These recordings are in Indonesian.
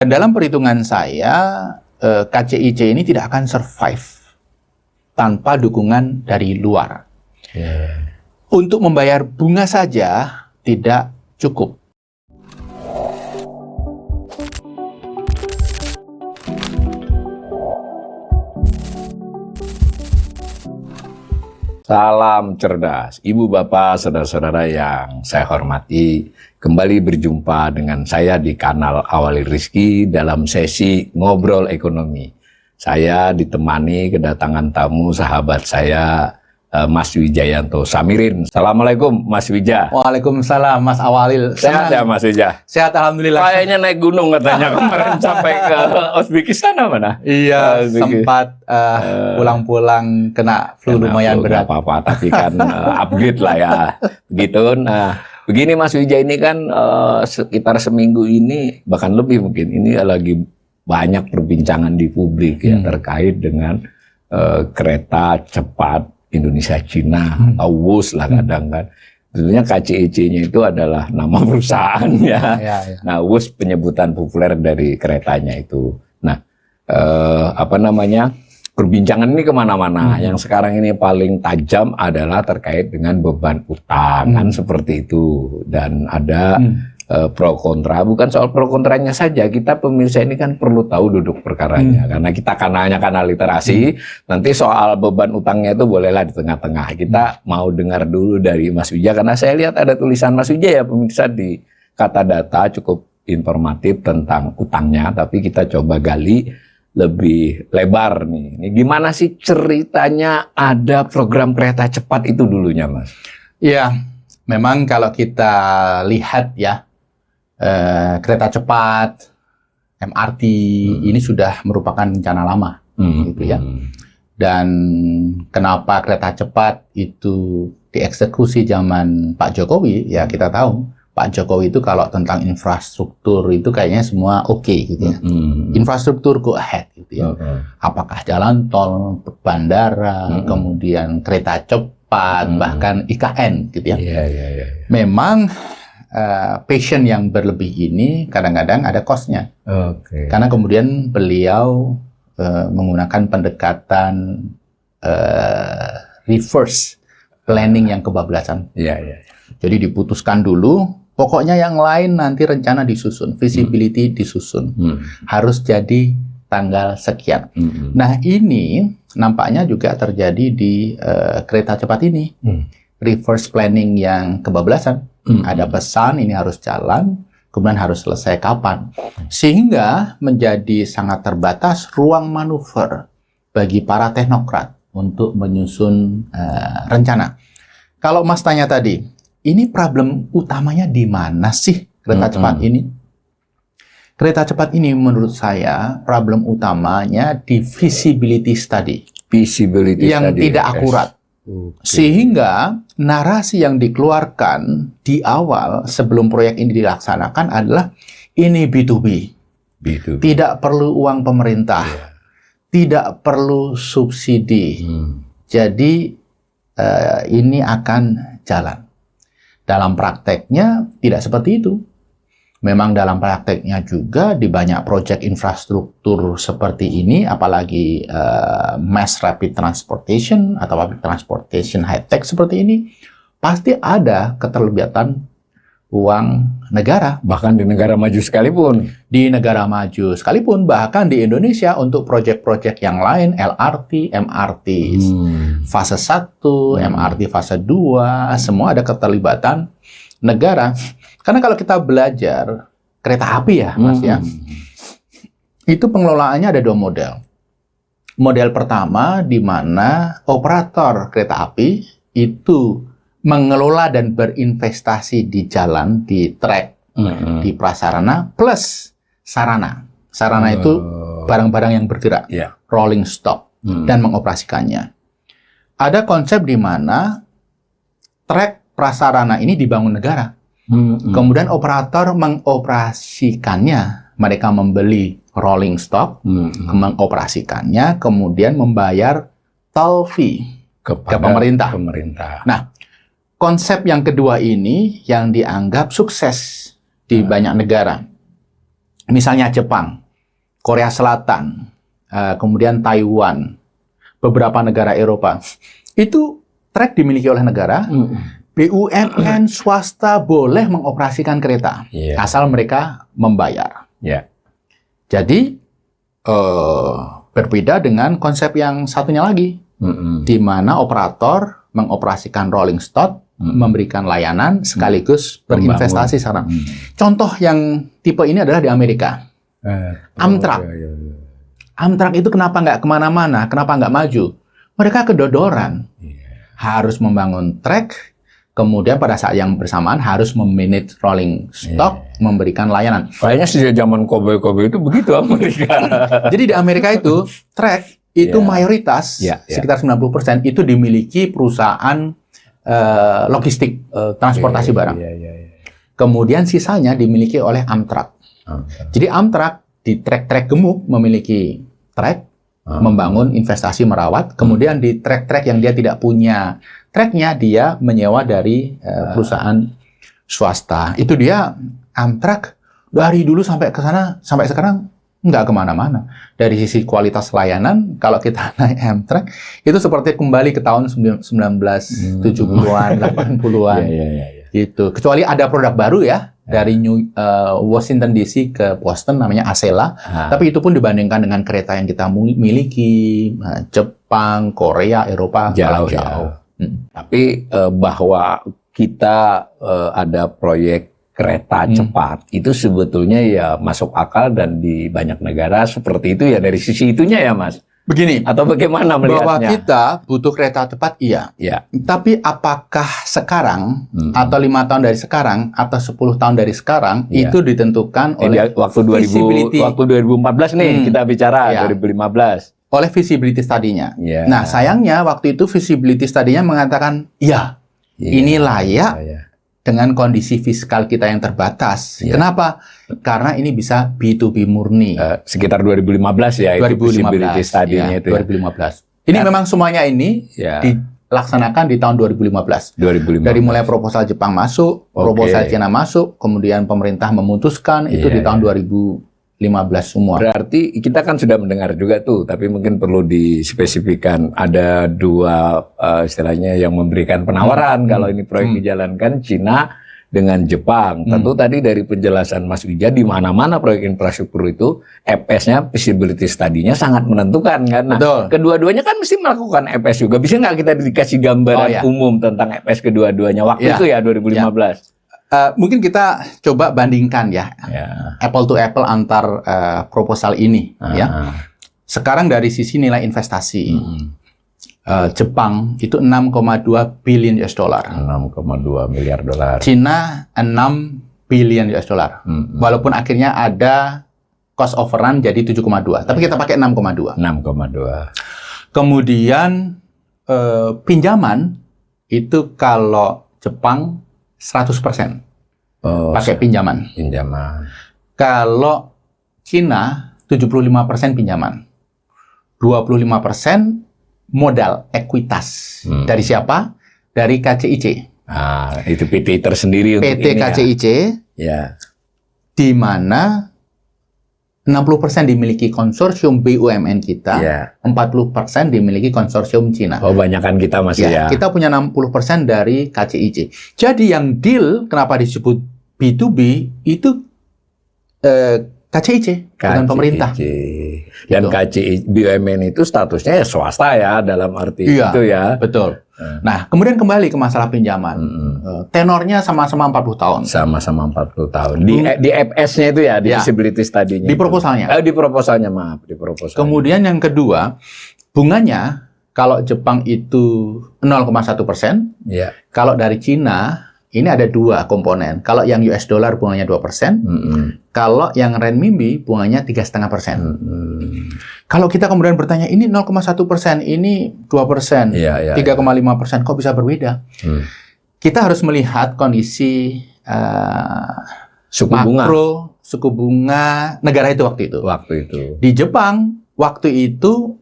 Dan dalam perhitungan saya, KCIC ini tidak akan survive tanpa dukungan dari luar. Untuk membayar bunga saja tidak cukup. Salam cerdas, Ibu Bapak, saudara-saudara yang saya hormati. Kembali berjumpa dengan saya di kanal Awali Rizki dalam sesi Ngobrol Ekonomi. Saya ditemani kedatangan tamu sahabat saya, Mas Wijayanto Samirin. Assalamualaikum Mas Wija. Waalaikumsalam Mas Awalil. Sehat ya Mas Wija? Sehat alhamdulillah. Kayaknya naik gunung katanya kemarin sampai ke Uzbekistan mana? Iya, sempat pulang-pulang kena flu lumayan berat. Apa-apa, tapi kan upgrade lah ya. Begitu. Nah, begini Mas Wija, ini kan sekitar seminggu ini, bahkan lebih mungkin, ini lagi banyak perbincangan di publik ya terkait dengan kereta cepat Indonesia-Cina atau WUS lah kadang kan. Tentunya KCIC-nya itu adalah nama perusahaan ya. Nah, WUS penyebutan populer dari keretanya itu. Nah, perbincangan ini kemana-mana. Yang sekarang ini paling tajam adalah terkait dengan beban utang kan seperti itu. Dan ada pro kontra, bukan soal pro kontranya saja, kita pemirsa ini kan perlu tahu duduk perkaranya, karena kita kanal literasi, nanti soal beban utangnya itu bolehlah di tengah-tengah. Kita mau dengar dulu dari Mas Wija, karena saya lihat ada tulisan Mas Wija ya pemirsa di Kata Data, cukup informatif tentang utangnya, tapi kita coba gali lebih lebar nih. Ini gimana sih ceritanya ada program kereta cepat itu dulunya Mas? Iya, memang kalau kita lihat ya, kereta cepat, MRT ini sudah merupakan rencana lama, gitu ya. Dan kenapa kereta cepat itu dieksekusi zaman Pak Jokowi? Ya kita tahu Pak Jokowi itu kalau tentang infrastruktur itu kayaknya semua oke, gitu ya. Infrastruktur go ahead, gitu ya. Apakah jalan tol, bandara, kemudian kereta cepat, bahkan IKN, gitu ya. Memang passion yang berlebih ini kadang-kadang ada cost-nya. Karena kemudian beliau menggunakan pendekatan reverse planning yang kebablasan. Jadi diputuskan dulu, pokoknya yang lain nanti rencana disusun, visibility disusun. Harus jadi tanggal sekian. Nah ini nampaknya juga terjadi di kereta cepat ini. Reverse planning yang kebablasan. Ada pesan ini harus jalan, kemudian harus selesai kapan. Sehingga menjadi sangat terbatas ruang manuver bagi para teknokrat untuk menyusun rencana. Kalau Mas tanya tadi, ini problem utamanya di mana sih kereta cepat ini? Kereta cepat ini menurut saya problem utamanya di visibility study. Yang tidak akurat. Sehingga narasi yang dikeluarkan di awal sebelum proyek ini dilaksanakan adalah ini B2B. Tidak perlu uang pemerintah. Tidak perlu subsidi. Jadi ini akan jalan. Dalam prakteknya tidak seperti itu. Memang dalam prakteknya juga di banyak proyek infrastruktur seperti ini, apalagi mass rapid transportation atau public transportation high-tech seperti ini, pasti ada keterlibatan uang negara. Bahkan di negara maju sekalipun. Di negara maju sekalipun, bahkan di Indonesia untuk proyek-proyek yang lain, LRT, MRT fase 1, MRT fase 2, semua ada keterlibatan negara. Karena kalau kita belajar kereta api ya, Mas ya, itu pengelolaannya ada dua model. Model pertama di mana operator kereta api itu mengelola dan berinvestasi di jalan, di trek, di prasarana, plus sarana. Sarana itu barang-barang yang bergerak, rolling stock, dan mengoperasikannya. Ada konsep di mana trek prasarana ini dibangun negara. Kemudian operator mengoperasikannya, mereka membeli rolling stock, mengoperasikannya, kemudian membayar toll fee ke pemerintah. Nah, konsep yang kedua ini yang dianggap sukses di banyak negara. misalnya Jepang, Korea Selatan, kemudian Taiwan, beberapa negara Eropa, itu trek dimiliki oleh negara. BUMN swasta boleh mengoperasikan kereta asal mereka membayar. Jadi berbeda dengan konsep yang satunya lagi, di mana operator mengoperasikan rolling stock, memberikan layanan sekaligus berinvestasi sekarang. Contoh yang tipe ini adalah di Amerika. Amtrak. Amtrak itu kenapa nggak kemana-mana? Kenapa nggak maju? Mereka kedodoran. Harus membangun trek, kemudian pada saat yang bersamaan harus memanage rolling stock, memberikan layanan. Kayaknya sejak zaman cowboy itu begitu Amerika. Jadi di Amerika itu trek itu mayoritas sekitar 90% itu dimiliki perusahaan logistik, transportasi barang. Kemudian sisanya dimiliki oleh Amtrak. Jadi Amtrak di trek-trek gemuk memiliki trek, membangun investasi merawat. Kemudian di trek-trek yang dia tidak punya treknya, dia menyewa dari perusahaan swasta. Itu dia Amtrak dari dulu sampai ke sana sampai sekarang nggak kemana-mana. Dari sisi kualitas layanan, kalau kita naik Amtrak itu seperti kembali ke tahun 1970-an, 80-an. Gitu. Kecuali ada produk baru ya dari Washington DC ke Boston namanya Acela. Tapi itu pun dibandingkan dengan kereta yang kita miliki, Jepang, Korea, Eropa jauh. Tapi bahwa kita ada proyek kereta cepat itu sebetulnya ya masuk akal dan di banyak negara seperti itu ya dari sisi itunya ya Mas. Begini, atau bagaimana melihatnya? Bahwa kita butuh kereta cepat, iya. Tapi apakah sekarang, atau 5 tahun dari sekarang, atau 10 tahun dari sekarang, itu ditentukan oleh waktu 2014 nih, kita bicara 2015. Oleh visibility study-nya. Nah, sayangnya waktu itu visibility study-nya mengatakan, ini layak dengan kondisi fiskal kita yang terbatas. Kenapa? Karena ini bisa B2B murni. Sekitar 2015 ya, 2015 studinya itu. 2015. Ini memang semuanya ini dilaksanakan di tahun 2015. Dari mulai proposal Jepang masuk, proposal Cina masuk, kemudian pemerintah memutuskan itu di tahun 2015 semua. Berarti kita kan sudah mendengar juga tuh, tapi mungkin perlu dispesifikan. Ada dua istilahnya yang memberikan penawaran kalau ini proyek dijalankan, Cina dengan Jepang. Tentu tadi dari penjelasan Mas Wija, di mana-mana proyek infrastruktur itu EPS-nya, feasibility study-nya sangat menentukan kan. Nah, kedua-duanya kan mesti melakukan EPS juga. Bisa nggak kita dikasih gambaran umum tentang EPS kedua-duanya waktu itu ya 2015? Mungkin kita coba bandingkan ya, apple to apple antar proposal ini. Sekarang dari sisi nilai investasi, Jepang itu 6,2 billion US dollar. 6,2 miliar dolar. Cina 6 billion US dollar. Walaupun akhirnya ada cost overrun jadi 7,2. Tapi kita pakai 6,2. 6,2. Kemudian pinjaman itu kalau Jepang 100% pakai pinjaman. Kalau Cina 75% pinjaman. 25% modal ekuitas. Dari siapa? Dari KCIC. Itu PT tersendiri untuk PT KCIC. Di mana 60% dimiliki konsorsium BUMN kita, 40% dimiliki konsorsium Cina. Banyakan kita masih ya. Kita punya 60% dari KCIC. Jadi yang deal kenapa disebut B2B itu KCIC dengan pemerintah. Dan KCIC BUMN itu statusnya ya swasta ya dalam arti itu ya. Betul. Nah, kemudian kembali ke masalah pinjaman. Tenornya sama-sama 40 tahun. Sama-sama 40 tahun. Di FS-nya itu ya, di visibility study-nya. Di proposalnya. Di proposalnya, maaf. Di proposalnya. Kemudian yang kedua, bunganya kalau Jepang itu 0,1%. Kalau dari Cina, ini ada dua komponen. Kalau yang US dollar bunganya 2%. Kalau yang renminbi bunganya 3,5%. Kalau kita kemudian bertanya, ini 0,1%, ini 2%, 3,5%, kok bisa berbeda? Kita harus melihat kondisi suku bunga. Suku bunga negara itu waktu itu. Di Jepang, waktu itu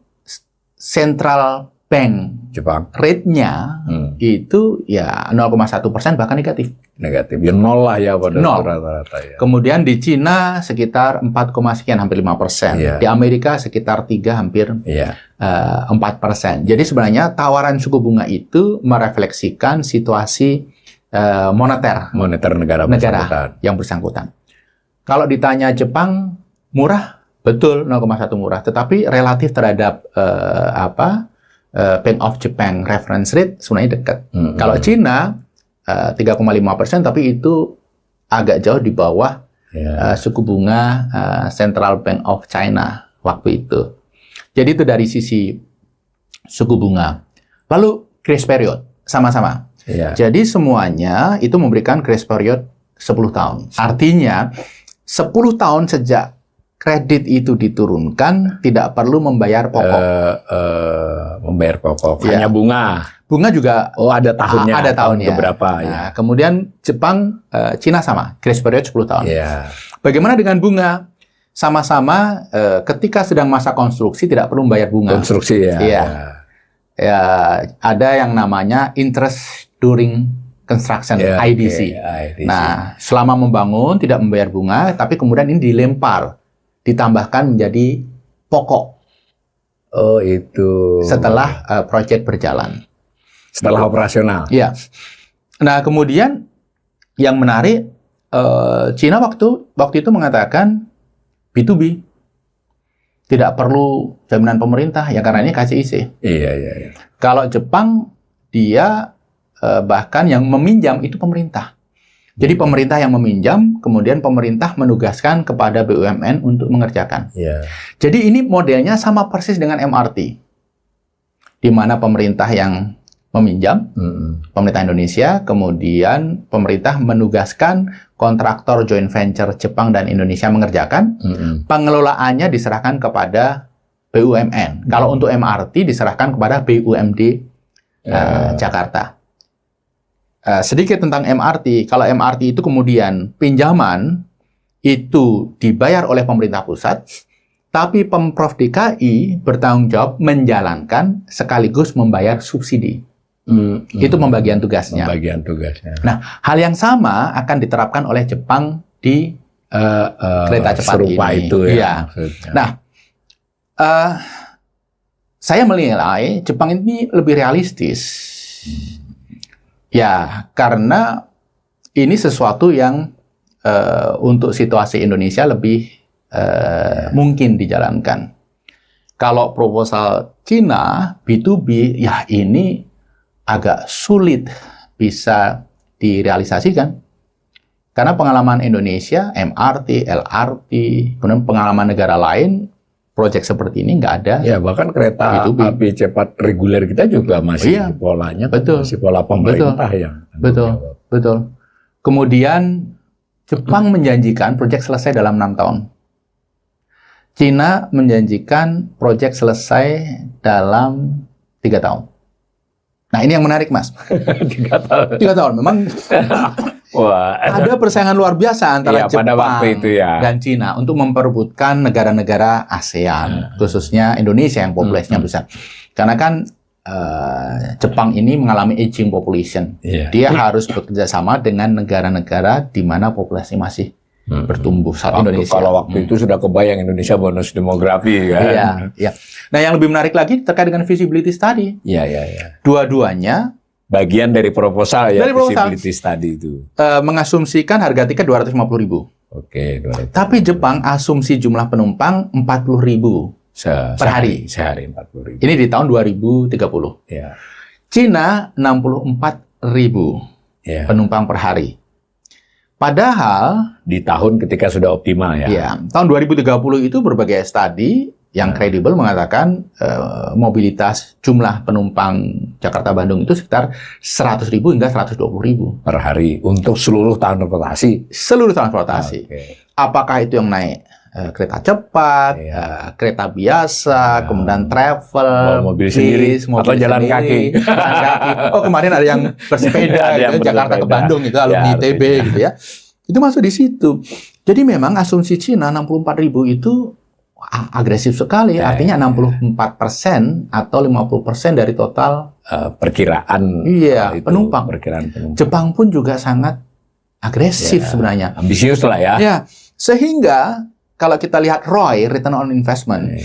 Central Bank rate-nya itu ya 0,1% bahkan negatif. Negatif, ya nol lah ya pada Nol. rata-rata ya. Kemudian di Cina sekitar 4, sekian hampir 5%. Iya. Di Amerika sekitar 3 hampir 4%. Jadi sebenarnya tawaran suku bunga itu merefleksikan situasi moneter negara yang bersangkutan. Kalau ditanya Jepang murah, betul 0,1 murah, tetapi relatif terhadap Bank of Japan reference rate sebenarnya dekat. Kalau Cina 3,5%, tapi itu agak jauh di bawah suku bunga Central Bank of China waktu itu. Jadi itu dari sisi suku bunga. Lalu grace period sama-sama. Jadi semuanya itu memberikan grace period 10 tahun. Artinya 10 tahun sejak kredit itu diturunkan tidak perlu membayar pokok. Membayar pokok. Hanya bunga. Bunga juga ada tahunnya. Ada tahunnya. Berapa Nah, kemudian Jepang, Cina sama, grace period 10 tahun. Yeah. Bagaimana dengan bunga? Sama-sama ketika sedang masa konstruksi tidak perlu membayar bunga. Konstruksi ya. Iya. Ya, ada yang namanya interest during construction, IDC. IDC. Nah, selama membangun tidak membayar bunga, tapi kemudian ini dilempar, ditambahkan menjadi pokok. Oh, itu. Setelah proyek berjalan. Setelah operasional. Iya. Nah, kemudian yang menarik, Cina waktu itu mengatakan B2B. Tidak perlu jaminan pemerintah, ya karena ini KCIC. Iya. Kalau Jepang, dia bahkan yang meminjam itu pemerintah. Jadi pemerintah yang meminjam, kemudian pemerintah menugaskan kepada BUMN untuk mengerjakan. Yeah. Jadi ini modelnya sama persis dengan MRT. Di mana pemerintah yang meminjam, pemerintah Indonesia, kemudian pemerintah menugaskan kontraktor joint venture Jepang dan Indonesia mengerjakan, pengelolaannya diserahkan kepada BUMN. Kalau untuk MRT diserahkan kepada BUMD Jakarta. Sedikit tentang MRT, kalau MRT itu kemudian pinjaman itu dibayar oleh pemerintah pusat, tapi Pemprov DKI bertanggung jawab menjalankan sekaligus membayar subsidi. Itu pembagian tugasnya. Nah, hal yang sama akan diterapkan oleh Jepang di kereta cepat serupa ini. Itu ya. Iya. Nah, saya menilai Jepang ini lebih realistis. Ya, karena ini sesuatu yang untuk situasi Indonesia lebih mungkin dijalankan. Kalau proposal Cina B2B, ya ini agak sulit bisa direalisasikan. Karena pengalaman Indonesia, MRT, LRT, kemudian pengalaman negara lain, proyek seperti ini nggak ada. Ya, bahkan kereta B2B. api cepat reguler kita juga masih polanya, masih pola pemerintah yang. Betul. Kemudian Jepang menjanjikan proyek selesai dalam 6 tahun. Cina menjanjikan proyek selesai dalam 3 tahun. Nah, ini yang menarik, Mas. 3 tahun. 3 tahun. Memang wah, ada persaingan luar biasa antara Jepang pada waktu itu dan Cina untuk memperebutkan negara-negara ASEAN, khususnya Indonesia yang populasinya besar. Karena kan Jepang ini mengalami aging population. Dia harus bekerja sama dengan negara-negara di mana populasi masih bertumbuh saat Indonesia. Kalau waktu itu sudah kebayang Indonesia bonus demografi kan. Iya. Nah, yang lebih menarik lagi terkait dengan feasibility study. Iya. Dua-duanya bagian dari proposal ya, dari proposal. feasibility study itu. Mengasumsikan harga tiket 250.000. Oke, 250. Tapi Jepang asumsi jumlah penumpang 40.000 per hari. Sehari 40.000. Ini di tahun 2030. Ya. Cina 64.000 penumpang per hari. Padahal di tahun ketika sudah optimal ya. Ya, tahun 2030 itu berbagai studi yang kredibel mengatakan mobilitas jumlah penumpang Jakarta-Bandung itu sekitar 100.000 hingga 120.000 per hari untuk seluruh transportasi. Seluruh transportasi. Apakah itu yang naik kereta cepat, kereta biasa, kemudian travel, mobil sendiri, atau jalan kaki. Oh, kemarin ada yang bersepeda gitu, Jakarta ke Bandung itu alumni ITB gitu ya. Itu masuk di situ. Jadi memang asumsi Cina 64.000 itu agresif sekali. Artinya 64% atau 50% dari total perkiraan penumpang. Jepang pun juga sangat agresif sebenarnya. Ambisius lah ya. Ya, sehingga kalau kita lihat ROI, return on investment,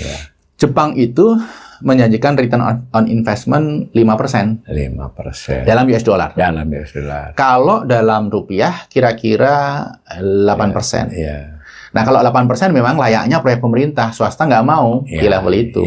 Jepang itu menjanjikan return on investment 5%. 5%. Dalam US dollar. Dalam US dollar. Kalau dalam rupiah kira-kira 8%. Nah, kalau 8% memang layaknya proyek pemerintah, swasta nggak mau di level itu.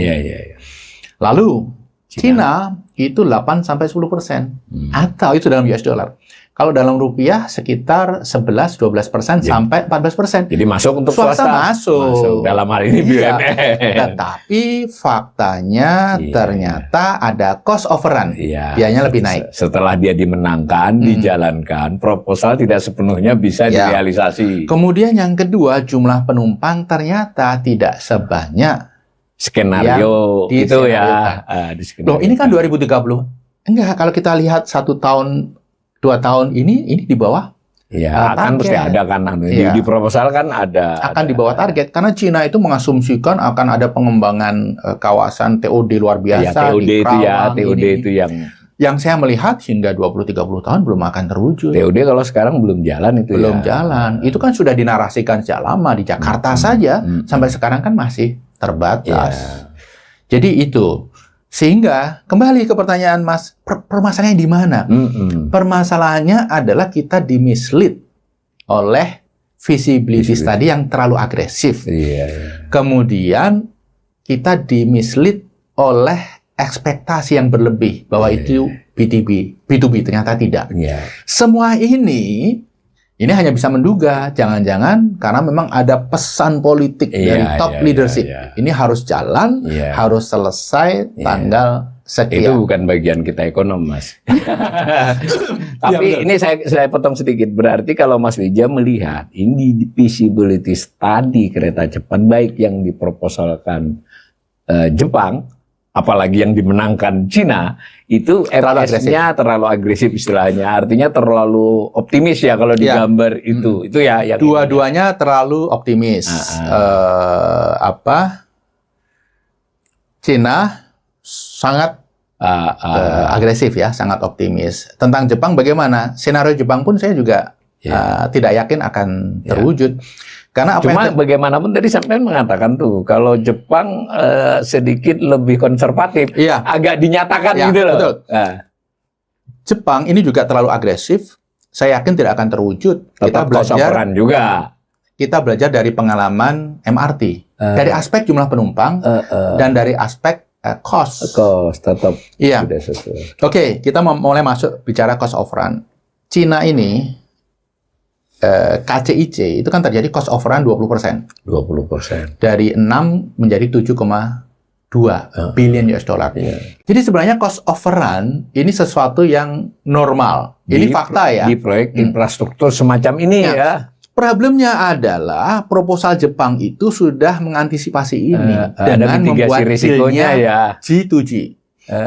Lalu Cina itu 8-10%. Atau itu dalam US dollar. Kalau dalam rupiah sekitar 11-12% sampai 14%. Jadi masuk untuk swasta. Masuk. Dalam hal ini BUMN. Tetapi faktanya ternyata ada cost overrun. Biayanya lebih naik. Setelah dia dimenangkan, dijalankan, proposal tidak sepenuhnya bisa direalisasi. Kemudian yang kedua, jumlah penumpang ternyata tidak sebanyak skenario itu ya. Loh, ini kan 2030. Enggak, kalau kita lihat 1 tahun 2 tahun ini di bawah akan pasti ada kan di proposal kan ada di bawah target karena Cina itu mengasumsikan akan ada pengembangan kawasan TOD luar biasa TOD itu yang saya melihat hingga 20-30 tahun belum akan terwujud. TOD kalau sekarang belum jalan itu jalan. Itu kan sudah dinarasikan sejak lama di Jakarta saja sampai sekarang kan masih terbatas. Jadi itu. Sehingga kembali ke pertanyaan Mas, permasalahannya di mana? Permasalahannya adalah kita dimislead oleh visibility study yang terlalu agresif. Kemudian kita dimislead oleh ekspektasi yang berlebih bahwa itu B2B ternyata tidak. Semua ini hanya bisa menduga, jangan-jangan karena memang ada pesan politik dari top leadership. Ini harus jalan, harus selesai tanggal sekian. Itu bukan bagian kita ekonom, Mas. Tapi ini saya potong sedikit. Berarti kalau Mas Wija melihat ini feasibility study kereta cepat baik yang diproposalkan Jepang, apalagi yang dimenangkan Cina, itu RS-nya terlalu agresif istilahnya. Artinya terlalu optimis ya kalau digambar itu. Itu ya. Dua-duanya terlalu optimis. Cina sangat agresif ya, sangat optimis. Tentang Jepang bagaimana? Senario Jepang pun saya juga tidak yakin akan terwujud. Karena cuma bagaimanapun tadi sampean mengatakan tuh kalau Jepang sedikit lebih konservatif, agak dinyatakan gitu loh. Betul. Jepang ini juga terlalu agresif. Saya yakin tidak akan terwujud. Kita belajar juga. Kita belajar dari pengalaman MRT, dari aspek jumlah penumpang dan dari aspek cost. Cost tetap. Iya. Oke, kita mulai masuk bicara cost overrun. Cina ini KCIC itu kan terjadi cost overrun 20%. 20%. Dari 6 menjadi 7,2 billion US dollar. Jadi sebenarnya cost overrun ini sesuatu yang normal. Ini fakta ya. Di proyek infrastruktur semacam ini ya. Problemnya adalah proposal Jepang itu sudah mengantisipasi ini dengan membuat dealnya G2G.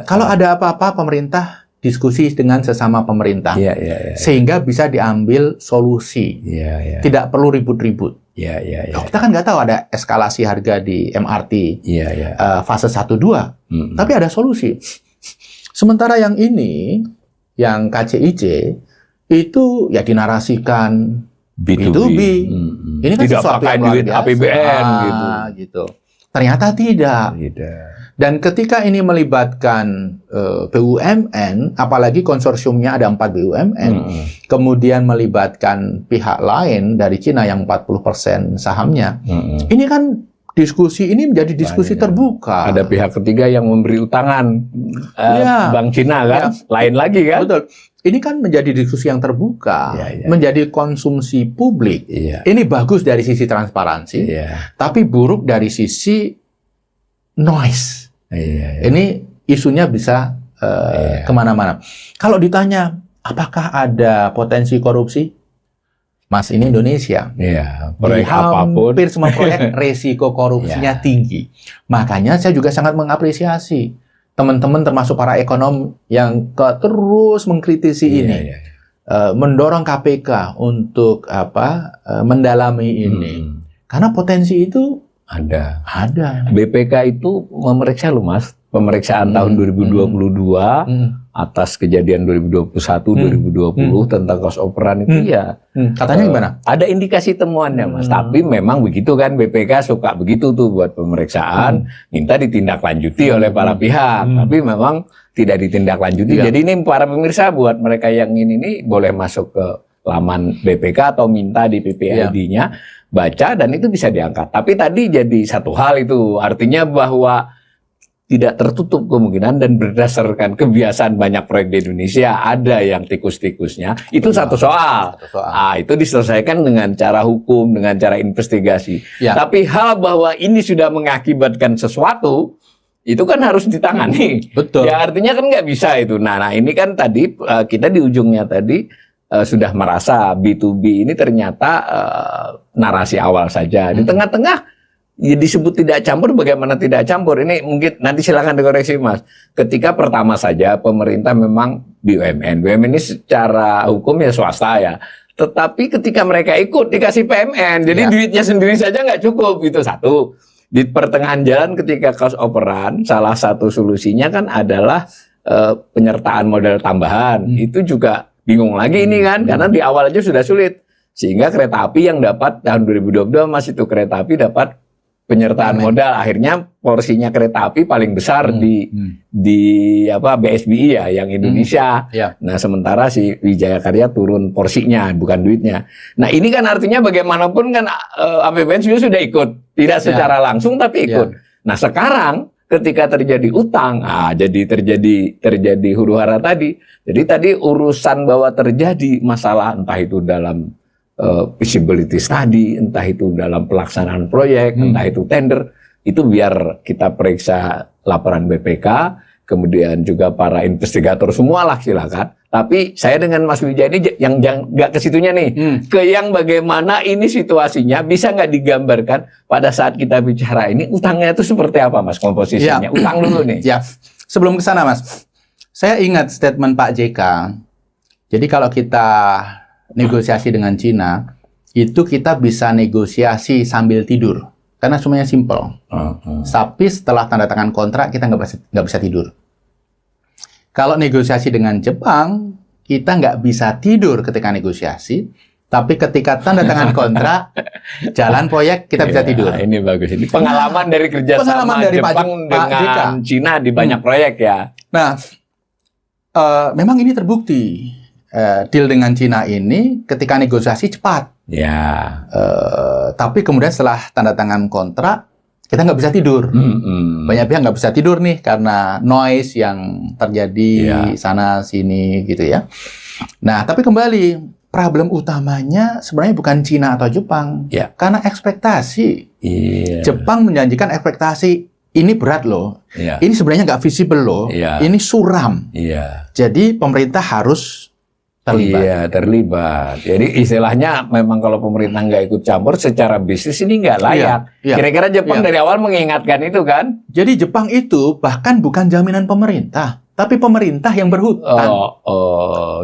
Kalau ada apa-apa pemerintah diskusi dengan sesama pemerintah, sehingga bisa diambil solusi, tidak perlu ribut-ribut. Kita kan nggak tahu ada eskalasi harga di MRT fase 1-2, tapi ada solusi. Sementara yang ini, yang KCIC itu ya dinarasikan B2B. Ini kan tidak sesuatu pakai yang luar duit biasa. APBN gitu. Ternyata tidak. Dan ketika ini melibatkan BUMN, apalagi konsorsiumnya ada 4 BUMN, kemudian melibatkan pihak lain dari Cina yang 40% sahamnya, ini kan diskusi ini menjadi diskusi terbuka. Ada pihak ketiga yang memberi utangan, Bank Cina kan, lain lagi kan. Betul. Ini kan menjadi diskusi yang terbuka, menjadi konsumsi publik. Ini bagus dari sisi transparansi, tapi buruk dari sisi noise. Ini isunya bisa kemana-mana. Kalau ditanya, apakah ada potensi korupsi? Mas, ini Indonesia. Proyek apapun. Hampir semua proyek resiko korupsinya tinggi. Makanya saya juga sangat mengapresiasi teman-teman termasuk para ekonom yang terus mengkritisi ini. Mendorong KPK untuk mendalami ini. Karena potensi itu Ada. Ada. BPK itu memeriksa loh Mas. Pemeriksaan tahun 2022 atas kejadian 2021, 2020 tentang cost operan itu ya. Katanya gimana? Ada indikasi temuannya Mas. Tapi memang begitu kan, BPK suka begitu tuh buat pemeriksaan, minta ditindaklanjuti oleh para pihak. Tapi memang tidak ditindaklanjuti. Jadi ini para pemirsa, buat mereka yang ini boleh masuk ke laman BPK atau minta di PPID-nya, baca dan itu bisa diangkat. Tapi tadi jadi satu hal itu, artinya bahwa tidak tertutup kemungkinan dan berdasarkan kebiasaan banyak proyek di Indonesia ada yang tikus-tikusnya. Itu satu soal. Itu diselesaikan dengan cara hukum, dengan cara investigasi. Tapi hal bahwa ini sudah mengakibatkan sesuatu, itu kan harus ditangani. Betul. Ya artinya kan nggak bisa itu. Nah ini kan tadi kita di ujungnya tadi sudah merasa B2B ini ternyata narasi awal saja. Di tengah-tengah ya disebut tidak campur, bagaimana tidak campur? Ini mungkin nanti silakan dikoreksi Mas. Ketika pertama saja pemerintah memang BUMN. BUMN ini secara hukum ya swasta ya. Tetapi ketika mereka ikut dikasih PMN, jadi duitnya sendiri saja nggak cukup. Itu satu. Di pertengahan jalan ketika cost operan, salah satu solusinya kan adalah penyertaan modal tambahan. Itu juga bingung lagi ini kan, karena di awal aja sudah sulit. Sehingga kereta api yang dapat tahun 2022 Mas, itu kereta api dapat penyertaan modal, akhirnya porsinya kereta api paling besar di BSBI ya, yang Indonesia. Nah sementara si Wijaya Karya turun porsinya, bukan duitnya. Nah ini kan artinya bagaimanapun kan APBN sudah ikut, tidak secara langsung tapi ikut. Nah sekarang ketika terjadi utang, jadi terjadi huru hara tadi. Jadi tadi urusan bahwa terjadi masalah entah itu dalam feasibility study, entah itu dalam pelaksanaan proyek, entah itu tender, itu biar kita periksa laporan BPK, kemudian juga para investigator semualah silakan. Tapi saya dengan Mas Wijaya ini yang nggak ke situnya nih, ke yang bagaimana ini situasinya, bisa nggak digambarkan pada saat kita bicara ini utangnya itu seperti apa Mas komposisinya? Utang dulu nih. Sebelum ke sana Mas, saya ingat statement Pak JK. Jadi kalau kita negosiasi dengan Cina, itu kita bisa negosiasi sambil tidur, karena semuanya simple. Tapi setelah tanda tangan kontrak, kita nggak bisa tidur. Kalau negosiasi dengan Jepang, kita nggak bisa tidur ketika negosiasi, tapi ketika tanda tangan kontrak, jalan proyek, kita bisa tidur. Ini bagus. Ini pengalaman dari kerjasama Jepang dengan Cina di banyak proyek ya. Nah, memang ini terbukti. Deal dengan Cina ini ketika negosiasi cepat. Tapi kemudian setelah tanda tangan kontrak, kita nggak bisa tidur. Banyak pihak nggak bisa tidur nih karena noise yang terjadi sana sini gitu ya. Nah, tapi kembali problem utamanya sebenarnya bukan Cina atau Jepang, karena ekspektasi. Jepang menjanjikan ekspektasi ini berat loh, ini sebenarnya nggak visible loh, ini suram. Jadi pemerintah harus terlibat. Jadi istilahnya memang kalau pemerintah nggak ikut campur secara bisnis ini nggak layak. Kira-kira Jepang dari awal mengingatkan itu kan? Jadi Jepang itu bahkan bukan jaminan pemerintah, tapi pemerintah yang berhutang.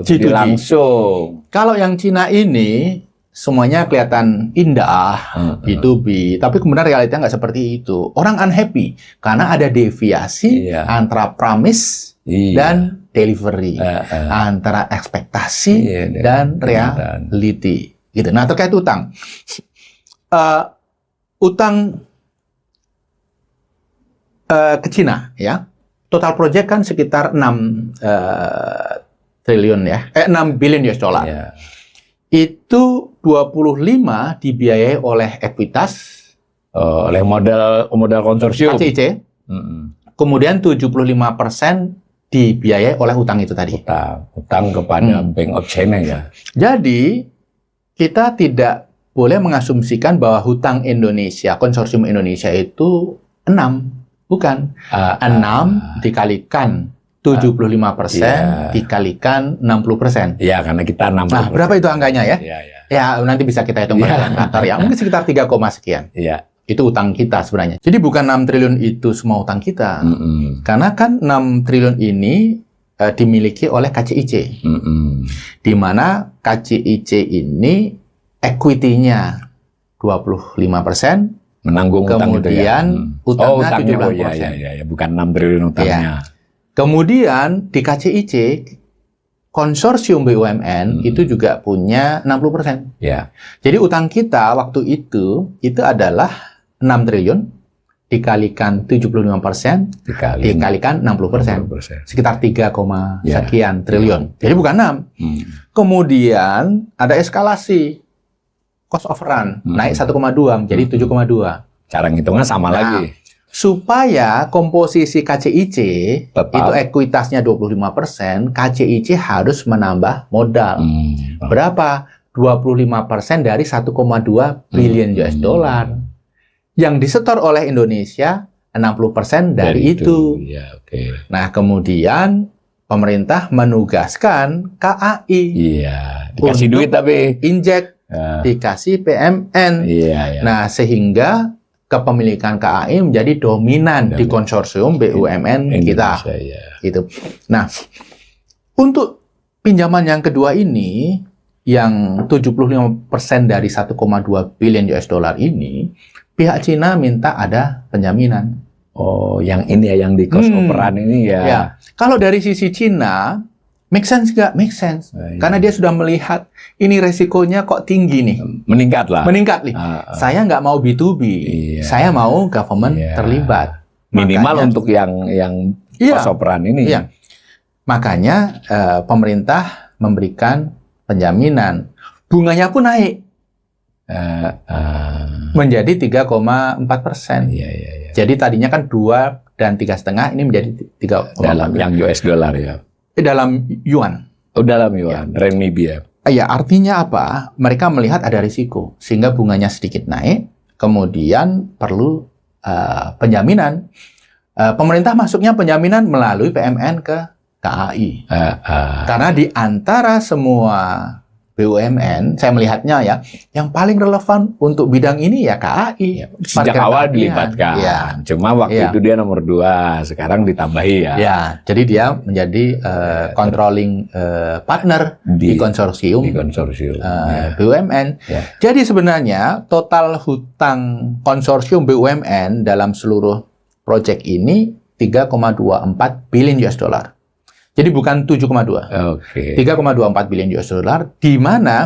Jadi langsung. Kalau yang Cina ini semuanya kelihatan indah, B2B, tapi kemudian realitanya nggak seperti itu. Orang unhappy karena ada deviasi antara promise dan delivery, antara ekspektasi dan reality. Gitu. Nah, terkait utang. Utang ke Cina, ya. Total project kan sekitar 6 triliun ya. 6 billion US dollar. Itu 25 dibiayai oleh ekuitas, oleh modal konsorsium. KCIC. Kemudian 75% dibiayai oleh utang itu tadi. Utang kepada Bank of China ya. Jadi kita tidak boleh mengasumsikan bahwa hutang Indonesia, konsorsium Indonesia itu 6. Bukan. 6 dikalikan 75% dikalikan 60%. Iya, karena kita 60%. Nah, berapa itu angkanya ya? Ya, nanti bisa kita hitung kalkulator ya. Mungkin sekitar 3, sekian. Itu utang kita sebenarnya. Jadi bukan 6 triliun itu semua utang kita. Karena kan 6 triliun ini dimiliki oleh KCIC. Di mana KCIC ini equity-nya 25%, menanggung utang itu ya. Kemudian utangnya 17%. Ya, bukan 6 triliun utangnya. Ya. Kemudian di KCIC konsorsium BUMN itu juga punya 60%. Ya. Jadi utang kita waktu itu adalah 6 triliun dikalikan 75% dikalikan 60%. Sekitar 3, sekian triliun. Jadi bukan 6. Kemudian ada eskalasi cost of run naik 1,2 menjadi 7,2. Cara ngitungnya sama lagi. Supaya komposisi KCIC Tetap. itu ekuitasnya 25%, KCIC harus menambah modal. Berapa? 25% dari 1,2 billion US dollar. Yang disetor oleh Indonesia 60% dari itu. Ya, oke. Nah, kemudian pemerintah menugaskan KAI. Iya, dikasih duit tapi injek, dikasih PMN. Iya. Nah, sehingga kepemilikan KAI menjadi dominan di konsorsium BUMN kita. Gitu. Nah, untuk pinjaman yang kedua ini, yang 75% dari 1,2 billion US dollar ini, pihak Cina minta ada penjaminan. Oh, yang ini ya, yang di cost of run ini ya. Ya. Kalau dari sisi Cina, make sense nggak? Make sense. Karena dia sudah melihat ini resikonya kok tinggi nih. Meningkat lah. Meningkat nih. Saya nggak mau B2B. Saya mau government terlibat. Minimal makanya, untuk yang cost of run ini. Iya. Makanya pemerintah memberikan penjaminan. Bunganya pun naik. Menjadi 3,4%. Iya. Jadi tadinya kan 2 dan 3,5, ini menjadi 3,4. Dalam yang US dollar ya. Dalam yuan. Oh, dalam yuan. Ya. Renminbi ya. Ya, artinya apa? Mereka melihat ada risiko sehingga bunganya sedikit naik, kemudian perlu penjaminan. Pemerintah masuknya penjaminan melalui PMN ke KAI. Karena di antara semua BUMN, saya melihatnya ya, yang paling relevan untuk bidang ini ya KAI. Sejak awal dilibatkan. Ya. Cuma waktu itu dia nomor 2, sekarang ditambahi ya. Ya, jadi dia menjadi controlling partner di konsorsium BUMN. Ya. Jadi sebenarnya total hutang konsorsium BUMN dalam seluruh proyek ini 3,24 billion US dollar. Jadi bukan 7,2. Oke. 3,24 billion US dollar, di mana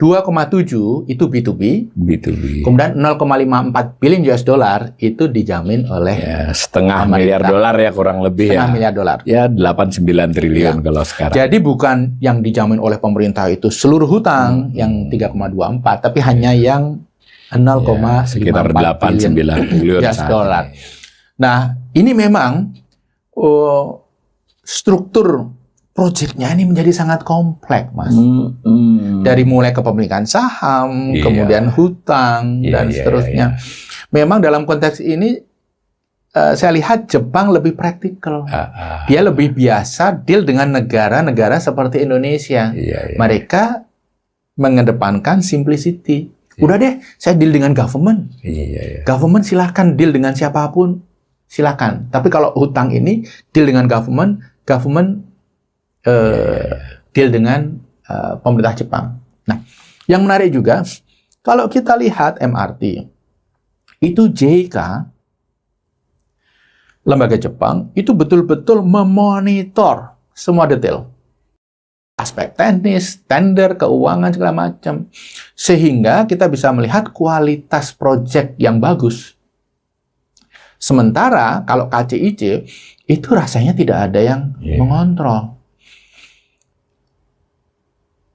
2,7 itu B2B. Kemudian 0,54 billion US dollar itu dijamin oleh setengah miliar dolar ya kurang lebih setengah miliar dolar. Ya 8-9 triliun kalau sekarang. Jadi bukan yang dijamin oleh pemerintah itu seluruh hutang yang 3,24, tapi hanya yang 0,54 sekitar 8-9 triliun US dollar. Nah, ini memang struktur proyeknya ini menjadi sangat kompleks, Mas. Dari mulai kepemilikan saham, kemudian hutang, dan seterusnya. Memang dalam konteks ini, saya lihat Jepang lebih praktikal. Dia lebih biasa deal dengan negara-negara seperti Indonesia. Mereka mengedepankan simplicity. Udah deh, saya deal dengan government. Government silahkan deal dengan siapapun. Silakan. Tapi kalau hutang ini, deal dengan government deal dengan pemerintah Jepang. Nah, yang menarik juga, kalau kita lihat MRT, itu JICA, lembaga Jepang, itu betul-betul memonitor semua detail. Aspek teknis, tender, keuangan, segala macam. Sehingga kita bisa melihat kualitas proyek yang bagus. Sementara kalau KCIC itu rasanya tidak ada yang mengontrol.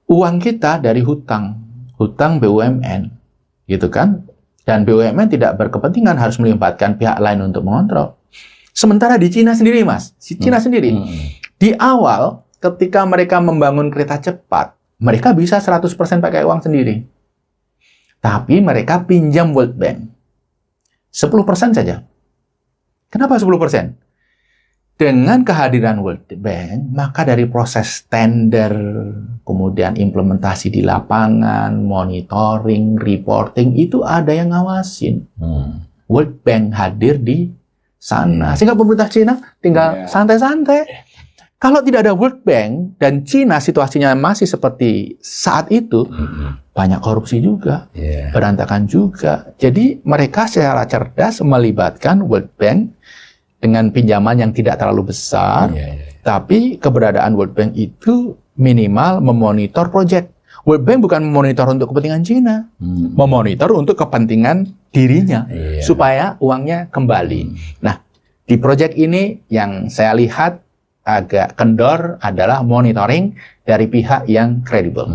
Uang kita dari hutang BUMN, gitu kan? Dan BUMN tidak berkepentingan harus melibatkan pihak lain untuk mengontrol. Sementara di Cina sendiri, Mas, Cina sendiri, di awal ketika mereka membangun kereta cepat, mereka bisa 100% pakai uang sendiri. Tapi mereka pinjam World Bank 10% saja. Kenapa 10%? Dengan kehadiran World Bank, maka dari proses tender, kemudian implementasi di lapangan, monitoring, reporting, itu ada yang ngawasin. World Bank hadir di sana. Sehingga pemerintah Cina tinggal santai-santai. Kalau tidak ada World Bank dan Cina situasinya masih seperti saat itu, banyak korupsi juga, berantakan juga. Jadi mereka secara cerdas melibatkan World Bank dengan pinjaman yang tidak terlalu besar, tapi keberadaan World Bank itu minimal memonitor proyek. World Bank bukan memonitor untuk kepentingan Cina, memonitor untuk kepentingan dirinya, supaya uangnya kembali. Nah, di proyek ini yang saya lihat agak kendor adalah monitoring dari pihak yang kredibel.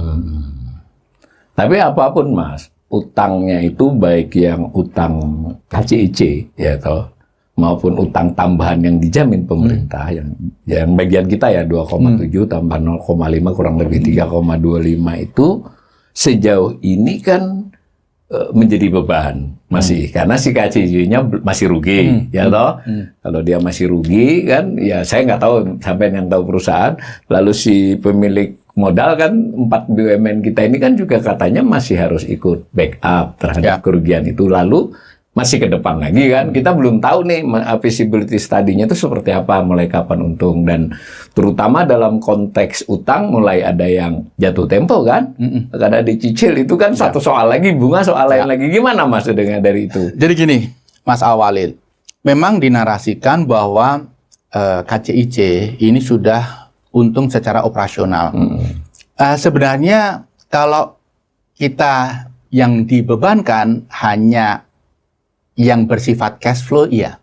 Tapi apapun Mas, utangnya itu baik yang utang KCIC ya toh, maupun utang tambahan yang dijamin pemerintah yang bagian kita ya 2,7 tambah 0,5 kurang lebih 3,25 itu sejauh ini kan menjadi beban masih karena si KCJ-nya masih rugi ya toh. Kalau dia masih rugi kan ya saya nggak tahu sampai yang tahu perusahaan, lalu si pemilik modal kan 4 BUMN kita ini kan juga katanya masih harus ikut backup terhadap kerugian itu, lalu masih ke depan lagi kan, kita belum tahu nih feasibility study-nya itu seperti apa, mulai kapan untung, dan terutama dalam konteks utang mulai ada yang jatuh tempo kan, karena dicicil itu kan satu soal lagi, bunga soal lain lagi, gimana Mas dengar dari itu? Jadi gini, Mas Awalil, memang dinarasikan bahwa KCIC ini sudah untung secara operasional. Sebenarnya kalau kita yang dibebankan hanya yang bersifat cash flow, iya.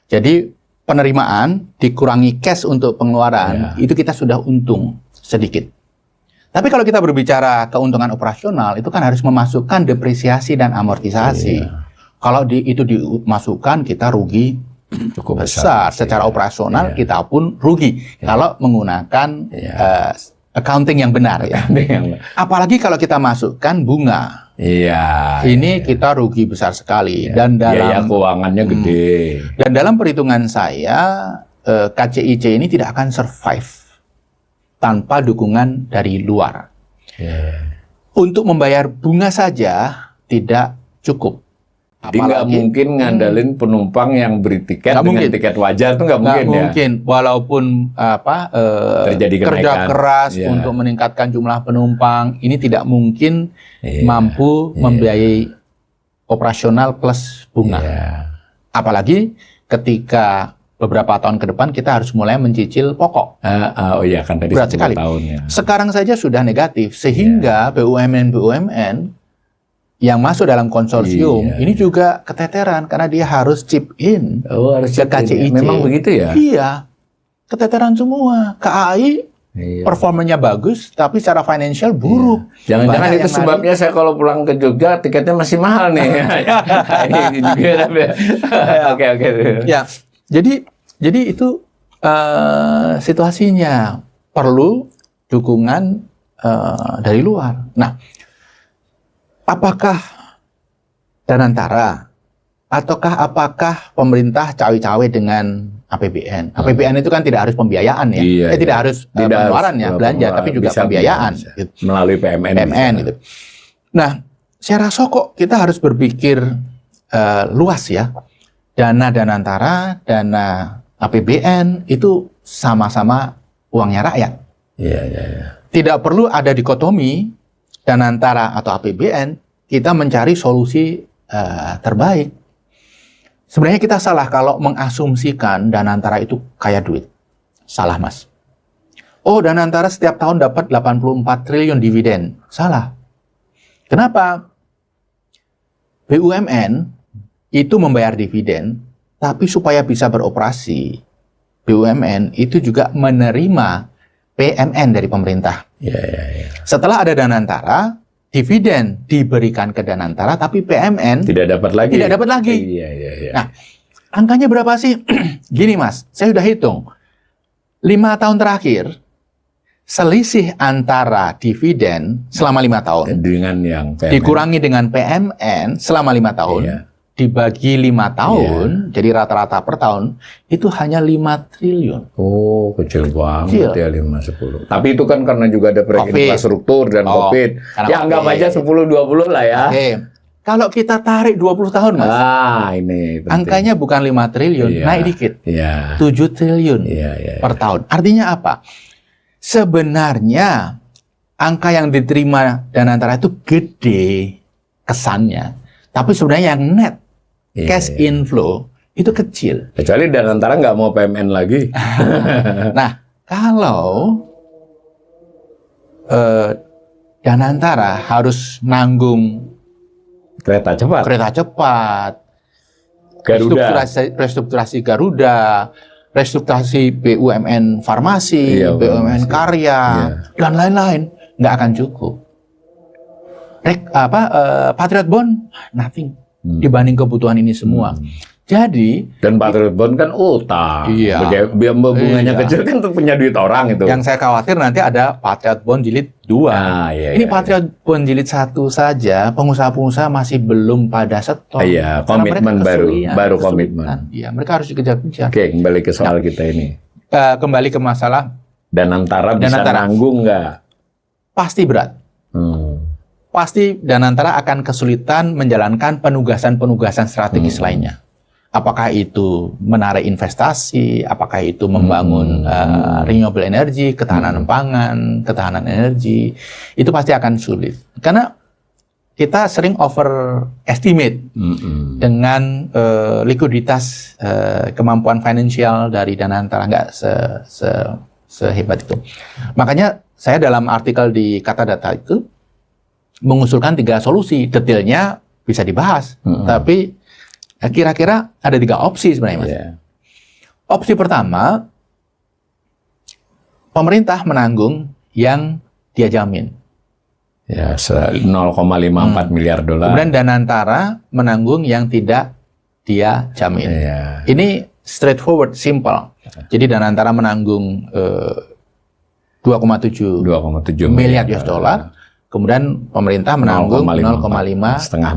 Jadi penerimaan dikurangi cash untuk pengeluaran, itu kita sudah untung sedikit. Tapi kalau kita berbicara keuntungan operasional, itu kan harus memasukkan depresiasi dan amortisasi. Kalau itu dimasukkan, kita rugi cukup besar. Secara operasional kita pun rugi kalau menggunakan accounting yang benar ya. Apalagi kalau kita masukkan bunga. Ini kita rugi besar sekali dan dalam keuangannya gede. Dan dalam perhitungan saya KCIC ini tidak akan survive tanpa dukungan dari luar. Untuk membayar bunga saja tidak cukup. Jadi nggak mungkin ngandalin penumpang yang beri tiket dengan tiket wajar, itu nggak mungkin ya? Mungkin, walaupun terjadi kerja keras untuk meningkatkan jumlah penumpang, ini tidak mungkin mampu membiayai operasional plus bunga. Apalagi ketika beberapa tahun ke depan kita harus mulai mencicil pokok. Kan tadi berat sekali. Tahun, ya. Sekarang saja sudah negatif, sehingga BUMN yang masuk dalam konsorsium ini juga keteteran karena dia harus chip in ke KCIC. Memang begitu ya? Iya, keteteran semua. KAI performanya bagus, tapi secara financial buruk. Jangan-jangan itu sebabnya saya kalau pulang ke Jogja tiketnya masih mahal nih. Oke. Ya, jadi itu situasinya perlu dukungan dari luar. Nah, apakah Danantara ataukah apakah pemerintah cawe-cawe dengan APBN? APBN itu kan tidak harus pembiayaan ya, tidak harus pengeluaran ya, belanja, tapi juga pembiayaan gitu. Melalui PMN gitu. Nah, saya rasa kok kita harus berpikir luas ya. Dana Danantara, dana APBN itu sama-sama uangnya rakyat. Tidak perlu ada dikotomi Danantara atau APBN, kita mencari solusi terbaik. Sebenarnya kita salah kalau mengasumsikan Danantara itu kaya duit. Salah, Mas. Oh, Danantara setiap tahun dapat 84 triliun dividen. Salah. Kenapa? BUMN itu membayar dividen, tapi supaya bisa beroperasi, BUMN itu juga menerima PMN dari pemerintah. Setelah ada Danantara, dividen diberikan ke Danantara, tapi PMN tidak dapat lagi. Nah, angkanya berapa sih? Gini Mas, saya sudah hitung. 5 tahun terakhir, selisih antara dividen selama 5 tahun dengan yang PMN dikurangi dengan PMN selama 5 tahun. Dibagi 5 tahun, jadi rata-rata per tahun, itu hanya 5 triliun. Oh, kecil banget ya 5-10. Tapi itu kan karena juga ada proyek infrastruktur dan COVID. Ya anggap aja 10-20 lah ya. Kalau kita tarik 20 tahun, Mas. Ini penting. Angkanya bukan 5 triliun, naik dikit. 7 triliun per tahun. Artinya apa? Sebenarnya angka yang diterima Danantara itu gede kesannya. Tapi sebenarnya yang net cash inflow itu kecil. Kecuali Danantara nggak mau PMN lagi. Nah, kalau Danantara harus nanggung kereta cepat, Garuda, restrukturasi Garuda, restrukturasi BUMN farmasi, BUMN karya, dan lain-lain, nggak akan cukup. Patriot Bond, nothing dibanding kebutuhan ini semua. Jadi dan Patriot Bond kan utang, biar bunganya kecil kan untuk punya duit orang itu. Yang saya khawatir nanti ada Patriot Bond jilid 2. Ini Patriot Bond jilid 1 saja, pengusaha-pengusaha masih belum pada setor. Komitmen baru komitmen. Iya, mereka harus dikejar-kejar. Oke, kembali ke soal kita ini. Kembali ke masalah Danantara bisa nanggung nggak? Pasti berat. Pasti Danantara akan kesulitan menjalankan penugasan-penugasan strategis lainnya. Apakah itu menarik investasi, apakah itu membangun renewable energy, ketahanan pangan, ketahanan energi, itu pasti akan sulit. Karena kita sering overestimate dengan likuiditas, kemampuan finansial dari Danantara, nggak sehebat itu. Makanya saya dalam artikel di Kata Data itu mengusulkan 3 solusi, detailnya bisa dibahas, tapi kira-kira ada 3 opsi sebenarnya, Mas. Opsi pertama, pemerintah menanggung yang dia jamin. 0,54 miliar dolar. Kemudian Danantara menanggung yang tidak dia jamin. Ini straightforward, simple. Jadi Danantara menanggung 2,7 miliar US dollar. Kemudian pemerintah menanggung 0,5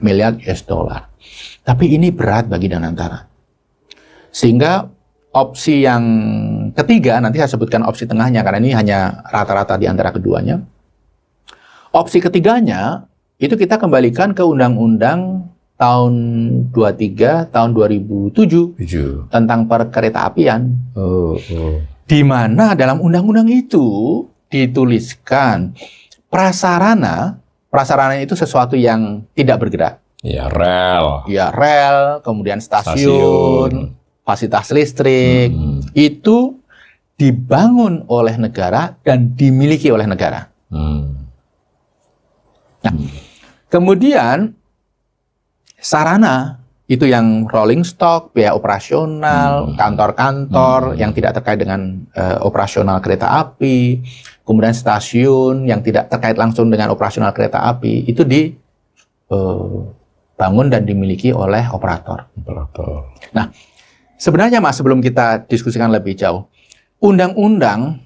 miliar US dollar. Tapi ini berat bagi Danantara. Sehingga opsi yang ketiga, nanti saya sebutkan opsi tengahnya, karena ini hanya rata-rata di antara keduanya. Opsi ketiganya, itu kita kembalikan ke Undang-Undang tahun 23, tahun 2007, tentang perkeretaapian. Di mana dalam undang-undang itu dituliskan, prasarana itu sesuatu yang tidak bergerak. Rel, kemudian stasiun, fasilitas listrik, itu dibangun oleh negara dan dimiliki oleh negara. Nah, kemudian sarana itu yang rolling stock, biaya operasional, kantor-kantor yang tidak terkait dengan operasional kereta api, kemudian stasiun yang tidak terkait langsung dengan operasional kereta api, itu dibangun dan dimiliki oleh operator. Nah, sebenarnya Mas, sebelum kita diskusikan lebih jauh, Undang-Undang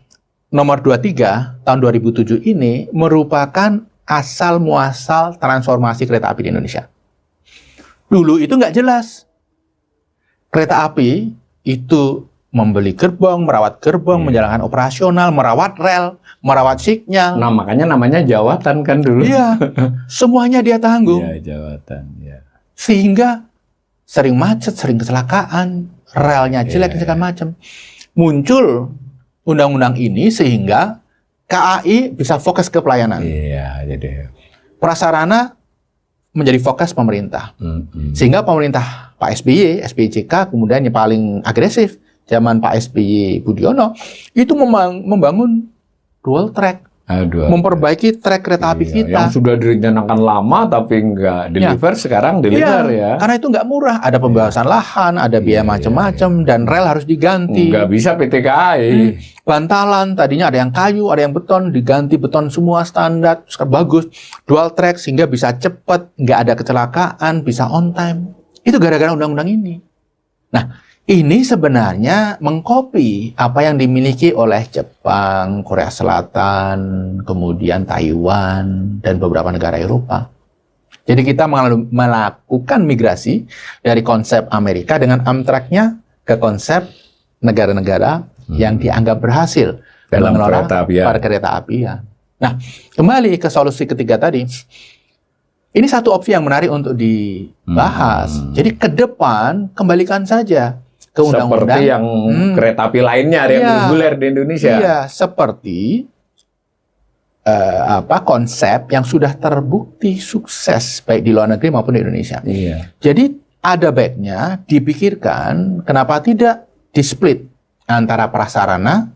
Nomor 23 tahun 2007 ini merupakan asal muasal transformasi kereta api di Indonesia. Dulu itu nggak jelas. Kereta api itu membeli gerbong, merawat gerbong, menjalankan operasional, merawat rel, merawat sinyal. Nah, makanya namanya jawatan kan dulu. Iya, semuanya dia tanggung. Jawatan. Sehingga sering macet, sering kecelakaan, relnya jelek, segala macam. Muncul undang-undang ini sehingga KAI bisa fokus ke pelayanan. Jadi prasarana menjadi fokus pemerintah. Sehingga pemerintah Pak SBY, SBYJK kemudian yang paling agresif zaman Pak SBY Budiono itu membangun dual track. Memperbaiki track kereta api kita. Yang sudah direncanakan lama tapi nggak deliver, sekarang deliver ya. Karena itu nggak murah. Ada pembahasan lahan, ada biaya macam-macam, dan rel harus diganti. Nggak bisa PT KAI. Bantalan, tadinya ada yang kayu, ada yang beton, diganti beton semua standar, bagus. Dual track sehingga bisa cepat, nggak ada kecelakaan, bisa on time. Itu gara-gara undang-undang ini. Nah, ini sebenarnya mengcopy apa yang dimiliki oleh Jepang, Korea Selatan, kemudian Taiwan, dan beberapa negara Eropa. Jadi kita melakukan migrasi dari konsep Amerika dengan Amtrak-nya ke konsep negara-negara yang dianggap berhasil dalam mengelola kereta apian. Nah, kembali ke solusi ketiga tadi. Ini satu opsi yang menarik untuk dibahas. Jadi ke depan kembalikan saja ke undang-undang. Seperti yang kereta api lainnya yang reguler di Indonesia. Iya, seperti konsep yang sudah terbukti sukses baik di luar negeri maupun di Indonesia. Iya. Jadi ada baiknya dipikirkan kenapa tidak di-split antara prasarana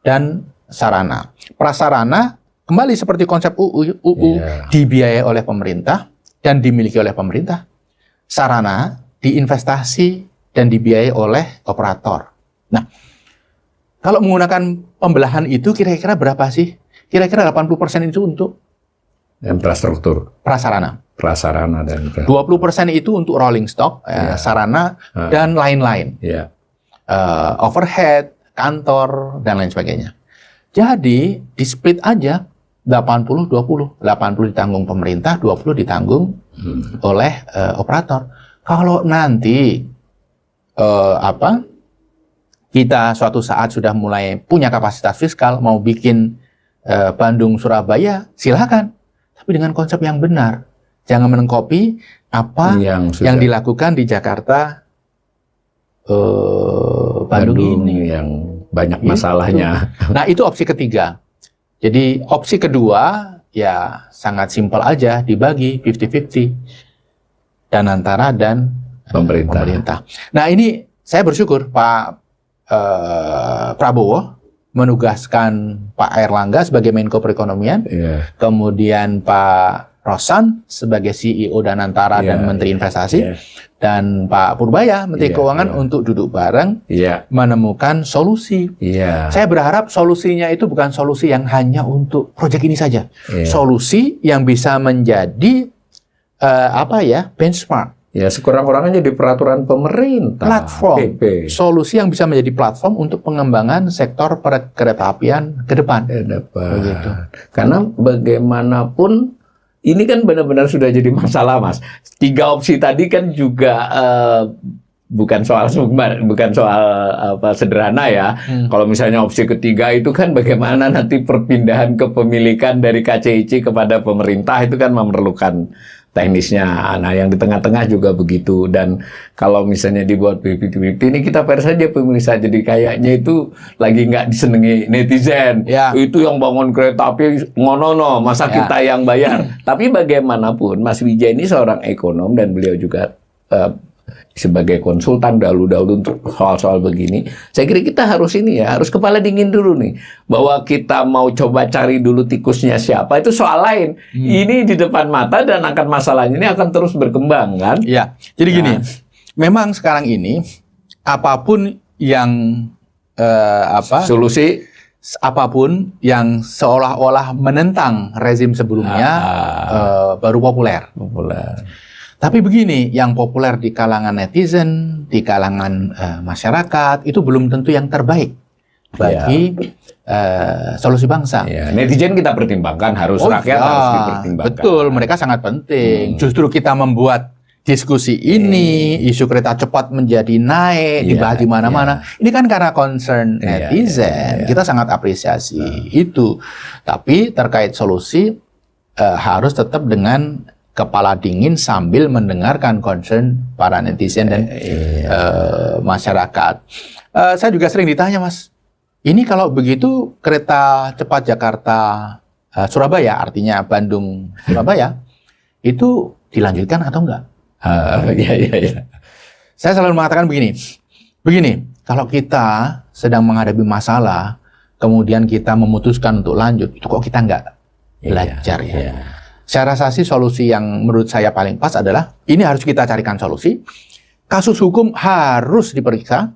dan sarana. Prasarana kembali seperti konsep UU dibiayai oleh pemerintah dan dimiliki oleh pemerintah. Sarana diinvestasi dan dibiayai oleh operator. Nah, kalau menggunakan pembelahan itu kira-kira berapa sih? Kira-kira 80% itu untuk infrastruktur. Prasarana. Prasarana dan 20% itu untuk rolling stock, sarana dan lain-lain. Overhead, kantor dan lain sebagainya. Jadi di-split aja 80-20. 80 ditanggung pemerintah, 20 ditanggung oleh operator. Kalau nanti kita suatu saat sudah mulai punya kapasitas fiskal, mau bikin Bandung Surabaya, silakan. Tapi dengan konsep yang benar. Jangan menengkopi apa yang dilakukan di Jakarta, Bandung ini yang banyak masalahnya. Nah, itu opsi ketiga. Jadi opsi kedua ya sangat simpel aja, dibagi 50-50 Danantara dan pemerintah. Nah, ini saya bersyukur Pak Prabowo menugaskan Pak Airlangga sebagai Menko Perekonomian, kemudian Pak Rosan sebagai CEO Danantara dan Menteri Investasi, dan Pak Purbaya Menteri Keuangan untuk duduk bareng menemukan solusi. Saya berharap solusinya itu bukan solusi yang hanya untuk proyek ini saja, solusi yang bisa menjadi benchmark. Ya, sekurang-kurangnya di peraturan pemerintah. Platform, solusi yang bisa menjadi platform untuk pengembangan sektor perkeretaapian ke depan. Begitu. Karena bagaimanapun ini kan benar-benar sudah jadi masalah, Mas. 3 opsi tadi kan juga bukan soal sederhana ya. Kalau misalnya opsi ketiga itu kan bagaimana nanti perpindahan kepemilikan dari KCIC kepada pemerintah itu kan memerlukan teknisnya. Nah, yang di tengah-tengah juga begitu. Dan kalau misalnya dibuat 50-50, ini kita fair saja pemirsa. Jadi kayaknya itu lagi nggak disenangi netizen. Itu yang bangun kereta api ngono-no, masa kita yang bayar. Tapi bagaimanapun, Mas Wijaya ini seorang ekonom dan beliau juga sebagai konsultan dahulu-dahulu untuk soal-soal begini. Saya kira kita harus harus kepala dingin dulu nih. Bahwa kita mau coba cari dulu tikusnya siapa, itu soal lain. Ini di depan mata dan akan masalahnya ini akan terus berkembang kan? Ya, jadi gini, memang sekarang ini apapun yang solusi apapun yang seolah-olah menentang rezim sebelumnya baru populer. Tapi begini, yang populer di kalangan netizen, di kalangan masyarakat, itu belum tentu yang terbaik bagi solusi bangsa. Netizen kita pertimbangkan, rakyat harus dipertimbangkan. Betul, mereka sangat penting. Justru kita membuat diskusi ini, isu kereta cepat menjadi naik, dibahas di mana-mana. Ini kan karena concern netizen. Kita sangat apresiasi itu. Tapi terkait solusi, harus tetap dengan kepala dingin sambil mendengarkan concern para netizen dan masyarakat. Saya juga sering ditanya, Mas, ini kalau begitu kereta cepat Jakarta Surabaya, artinya Bandung Surabaya, itu dilanjutkan atau enggak? Saya selalu mengatakan begini, kalau kita sedang menghadapi masalah, kemudian kita memutuskan untuk lanjut, itu kok kita enggak belajar Saya rasa sih solusi yang menurut saya paling pas adalah ini harus kita carikan solusi. Kasus hukum harus diperiksa.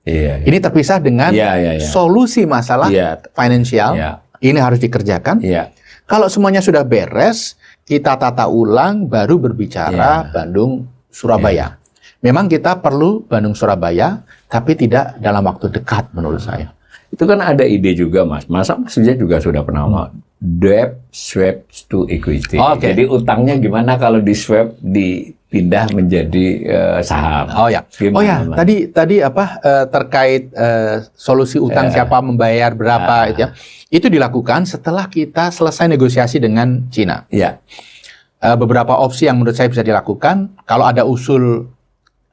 Ini terpisah dengan solusi masalah finansial. Ini harus dikerjakan. Kalau semuanya sudah beres, kita tata ulang baru berbicara Bandung Surabaya. Memang kita perlu Bandung Surabaya, tapi tidak dalam waktu dekat menurut saya. Itu kan ada ide juga, Mas. Masa Mas Wijaya juga sudah pernah debt swap to equity. Jadi utangnya gimana kalau di swap dipindah menjadi saham? Gimana, tadi terkait solusi utang siapa membayar berapa itu dilakukan setelah kita selesai negosiasi dengan Cina. beberapa opsi yang menurut saya bisa dilakukan. Kalau ada usul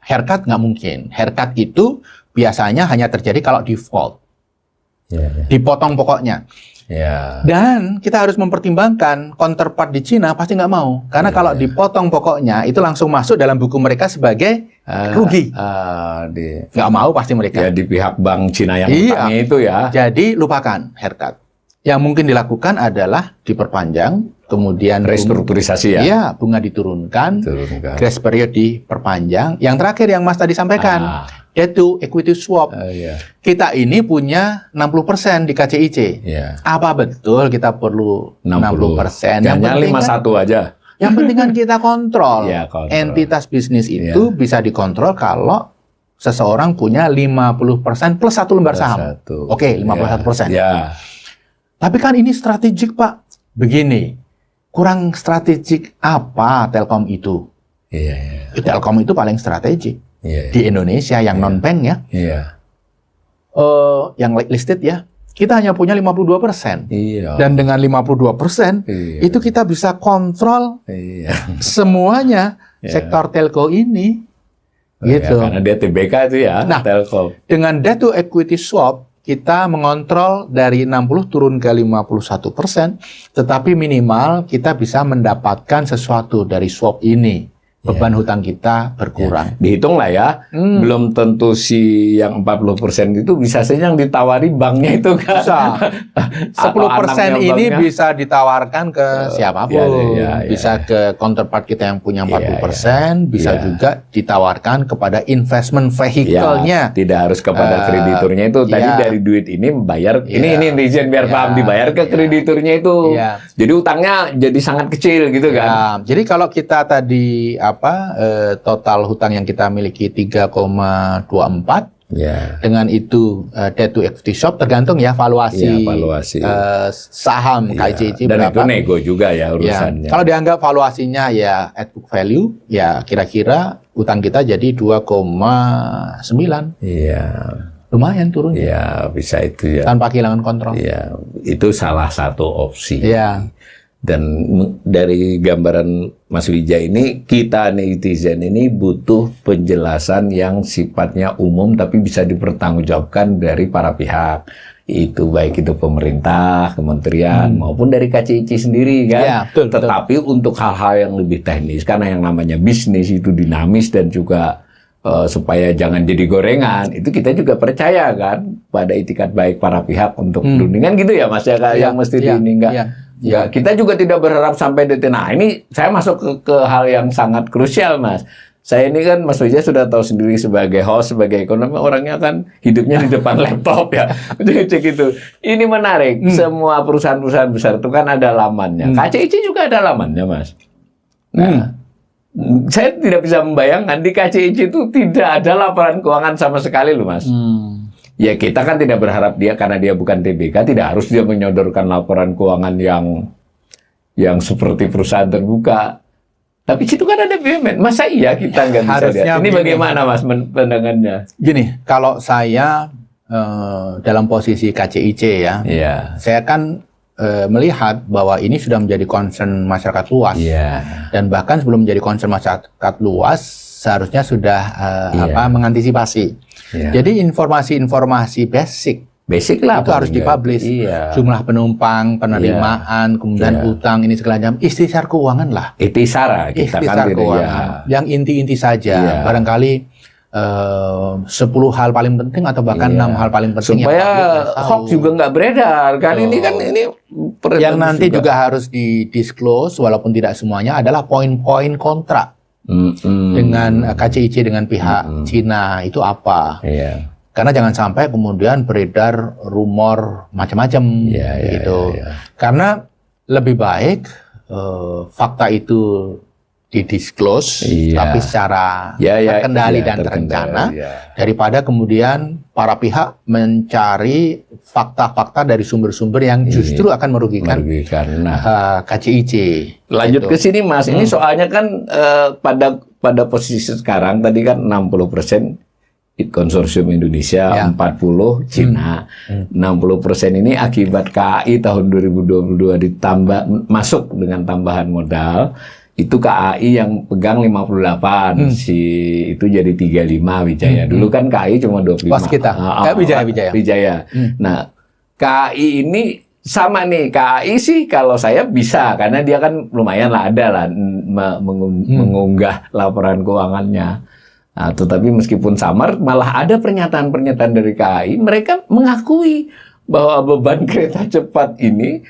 haircut, nggak mungkin. Haircut itu biasanya hanya terjadi kalau default. Dipotong pokoknya. Dan kita harus mempertimbangkan counterpart di Cina pasti nggak mau. Karena kalau dipotong pokoknya, itu langsung masuk dalam buku mereka sebagai rugi. Nggak mau pasti mereka. Ya, di pihak bank Cina yang utangnya itu ya. Jadi lupakan haircut. Yang mungkin dilakukan adalah diperpanjang, kemudian restrukturisasi ya. Iya, bunga diturunkan, grace period diperpanjang. Yang terakhir yang Mas tadi sampaikan, yaitu equity swap. Kita ini punya 60% di KCIC. Apa betul kita perlu 60%? Jangan 51 aja. Yang penting kan kita kontrol. Entitas bisnis itu bisa dikontrol kalau seseorang punya 50% plus 1 lembar saham. Oke, 51%. Tapi kan ini strategik, Pak. Begini, kurang strategik apa Telkom itu? Telkom itu paling strategik di Indonesia yang non-bank ya. Yang listed ya. Kita hanya punya 52%. Dan dengan 52%, itu kita bisa kontrol semuanya sektor telco ini. Gitu. Karena dia TBK itu ya, Telkom. Dengan debt to equity swap, kita mengontrol dari 60 turun ke 51%, tetapi minimal kita bisa mendapatkan sesuatu dari swap ini. Beban hutang kita berkurang. Dihitung lah ya, belum tentu si yang 40% itu bisa saja yang ditawari banknya itu kan. Bisa. 10% ini bisa ditawarkan ke siapapun. Bisa ke counterpart kita yang punya 40%, bisa juga ditawarkan kepada investment vehicle-nya. Tidak harus kepada krediturnya itu. Tadi dari duit ini bayar, ini Rizen biar paham, dibayar ke krediturnya itu. Jadi utangnya jadi sangat kecil gitu kan. Jadi kalau kita tadi total hutang yang kita miliki 3,24 dengan itu debt to equity swap tergantung ya valuasi saham KCIC dan berapa. itu nego juga ya urusannya. Kalau dianggap valuasinya ya at book value ya kira-kira hutang kita jadi 2,9. Lumayan turun. Bisa itu ya. Tanpa kehilangan kontrol. Itu salah satu opsi. Dan dari gambaran Mas Wijaya ini, kita netizen ini butuh penjelasan yang sifatnya umum tapi bisa dipertanggungjawabkan dari para pihak. Itu baik itu pemerintah, kementerian, maupun dari KCIC sendiri kan. Tetapi untuk hal-hal yang lebih teknis, karena yang namanya bisnis itu dinamis dan juga supaya jangan jadi gorengan, itu kita juga percaya kan pada itikat baik para pihak untuk perundingan gitu ya Mas ya, yang mesti Ya, kita juga tidak berharap sampai detik. Nah, ini saya masuk ke hal yang sangat krusial, Mas. Saya ini kan, Mas Wijaya sudah tahu sendiri sebagai host, sebagai ekonom, orangnya kan hidupnya di depan laptop ya. Cek itu. Ini menarik. Semua perusahaan-perusahaan besar itu kan ada lamannya. KCIC juga ada lamannya, Mas. Nah, saya tidak bisa membayangkan di KCIC itu tidak ada laporan keuangan sama sekali loh, Mas. Ya kita kan tidak berharap dia, karena dia bukan TBK, tidak harus dia menyodorkan laporan keuangan yang seperti perusahaan terbuka. Tapi situ kan ada BUMN. Masa iya kita nggak bisa lihat? Ini bagaimana Mas pandangannya? Gini, kalau saya dalam posisi KCIC ya, saya kan melihat bahwa ini sudah menjadi concern masyarakat luas. Dan bahkan sebelum menjadi concern masyarakat luas, seharusnya sudah mengantisipasi. Jadi informasi-informasi basic lah itu harus dipublish. Jumlah penumpang, penerimaan, kemudian utang, ini segala macam. Ikhtisar keuangan lah. Ikhtisar keuangan. Yang inti-inti saja. Barangkali 10 hal paling penting atau bahkan 6 hal paling penting. Supaya hoax juga nggak beredar. Kan ini yang nanti juga harus di-disclose, walaupun tidak semuanya, adalah poin-poin kontrak. Dengan KCIC dengan pihak Cina itu apa? Karena jangan sampai kemudian beredar rumor macam-macam gitu. Karena lebih baik fakta itu didisclose tapi secara terkendali dan terencana daripada kemudian para pihak mencari fakta-fakta dari sumber-sumber yang justru akan merugikan KCIC. Lanjut ke sini Mas, ini soalnya kan pada posisi sekarang tadi kan 60% konsorsium Indonesia, 40 Cina. 60% ini akibat KAI tahun 2022 ditambah masuk dengan tambahan modal. itu KAI yang pegang 58, si itu jadi 35 Wijaya. Dulu kan KAI cuma 25. Waskita, Wijaya. Nah, KAI ini sama nih, KAI sih kalau saya bisa, karena dia kan lumayan lah, ada lah mengunggah laporan keuangannya. Nah, tetapi meskipun samar, malah ada pernyataan-pernyataan dari KAI, mereka mengakui bahwa beban kereta cepat ini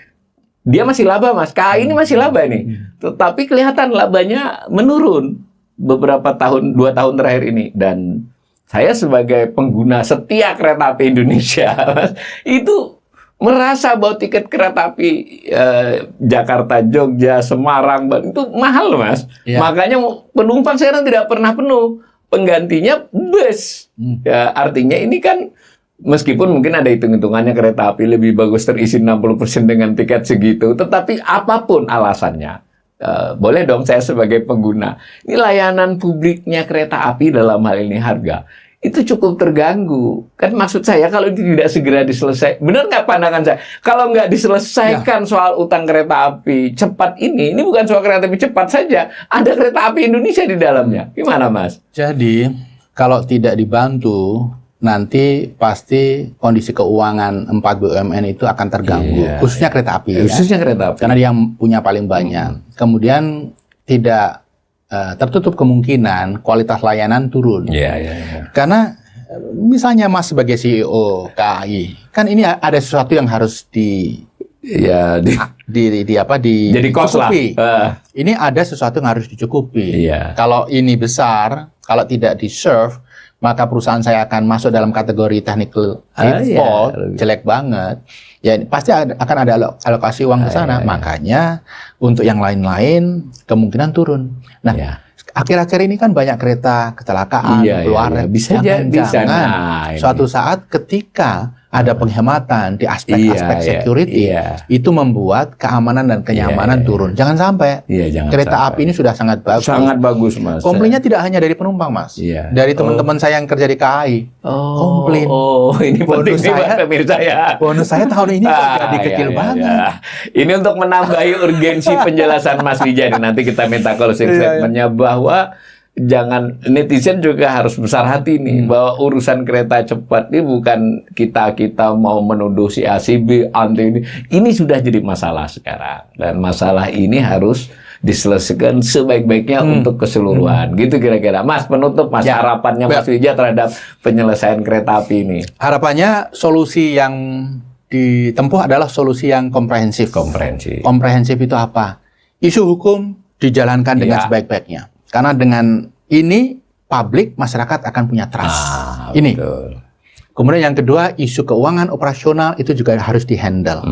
dia masih laba, Mas. KAI ini masih laba nih. Tetapi kelihatan labanya menurun beberapa tahun, 2 tahun terakhir ini. Dan saya sebagai pengguna setia kereta api Indonesia, Mas, itu merasa bahwa tiket kereta api Jakarta, Jogja, Semarang, itu mahal, Mas. Ya. Makanya penumpang sekarang tidak pernah penuh. Penggantinya bus. Ya, artinya ini kan meskipun mungkin ada hitung-hitungannya kereta api lebih bagus terisi 60% dengan tiket segitu, tetapi apapun alasannya, boleh dong saya sebagai pengguna. Ini layanan publiknya kereta api dalam hal ini harga, itu cukup terganggu. Kan maksud saya kalau itu tidak segera diselesaikan, benar nggak pandangan saya? Kalau nggak diselesaikan soal utang kereta api cepat ini bukan soal kereta api cepat saja, ada kereta api Indonesia di dalamnya. Gimana, Mas? Jadi, kalau tidak dibantu, nanti pasti kondisi keuangan 4 BUMN itu akan terganggu, khususnya kereta api. Khususnya kereta api. Karena dia punya paling banyak. Kemudian tidak tertutup kemungkinan kualitas layanan turun. Karena misalnya Mas sebagai CEO KAI, kan ini ada sesuatu yang harus jadi kos lah. Ini ada sesuatu yang harus dicukupi. Kalau ini besar, kalau tidak di-serve, maka perusahaan saya akan masuk dalam kategori technical default, jelek banget. Ya pasti akan ada alokasi uang ke sana. Makanya untuk yang lain-lain kemungkinan turun. Nah, akhir-akhir ini kan banyak kereta kecelakaan, keluar. Jangan-jangan suatu saat ketika ada penghematan di aspek-aspek security, itu membuat keamanan dan kenyamanan turun. Jangan sampai. Kereta api ini sudah sangat bagus. Sangat bagus, Mas. Komplainnya tidak hanya dari penumpang, Mas. Dari teman-teman saya yang kerja di KAI. Komplain. Ini bonus saya, pemirsa ya. Bonus saya tahun ini kok jadi kecil banget. Ini untuk menambahi urgensi penjelasan Mas Wijaya. Nanti kita minta closing statement-nya bahwa jangan, netizen juga harus besar hati nih bahwa urusan kereta cepat ini bukan kita mau menuduh si A si B anti ini. Ini sudah jadi masalah sekarang, dan masalah ini harus diselesaikan sebaik-baiknya untuk keseluruhan. Gitu kira-kira. Mas, penutup Mas, harapannya Mas Wijaya terhadap penyelesaian kereta api ini. Harapannya solusi yang ditempuh adalah solusi yang komprehensif. Komprehensif itu apa? Isu hukum dijalankan dengan sebaik-baiknya. Karena dengan ini publik, masyarakat akan punya trust. Ini. Betul. Kemudian yang kedua, isu keuangan operasional itu juga harus dihandle.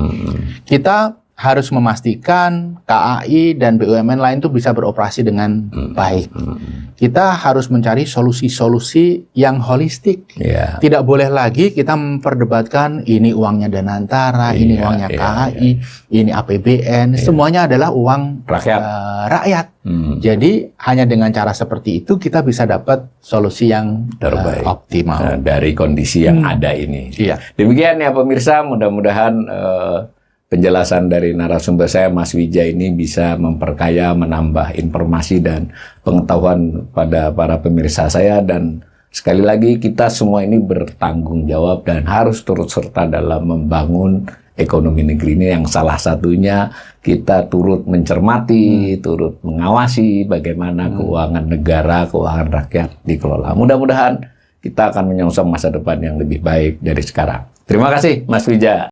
Kita harus memastikan KAI dan BUMN lain itu bisa beroperasi dengan baik. Kita harus mencari solusi-solusi yang holistik. Tidak boleh lagi kita memperdebatkan ini uangnya Danantara, ini uangnya KAI, ini APBN. Semuanya adalah uang rakyat. Jadi hanya dengan cara seperti itu kita bisa dapat solusi yang terbaik, optimal dari kondisi yang ada ini. Demikian ya pemirsa, mudah-mudahan penjelasan dari narasumber saya Mas Wijaya ini bisa memperkaya, menambah informasi dan pengetahuan pada para pemirsa saya. Dan sekali lagi kita semua ini bertanggung jawab dan harus turut serta dalam membangun ekonomi negeri ini, yang salah satunya kita turut mencermati, turut mengawasi bagaimana keuangan negara, keuangan rakyat dikelola. Mudah-mudahan kita akan menyongsong masa depan yang lebih baik dari sekarang. Terima kasih Mas Wijaya.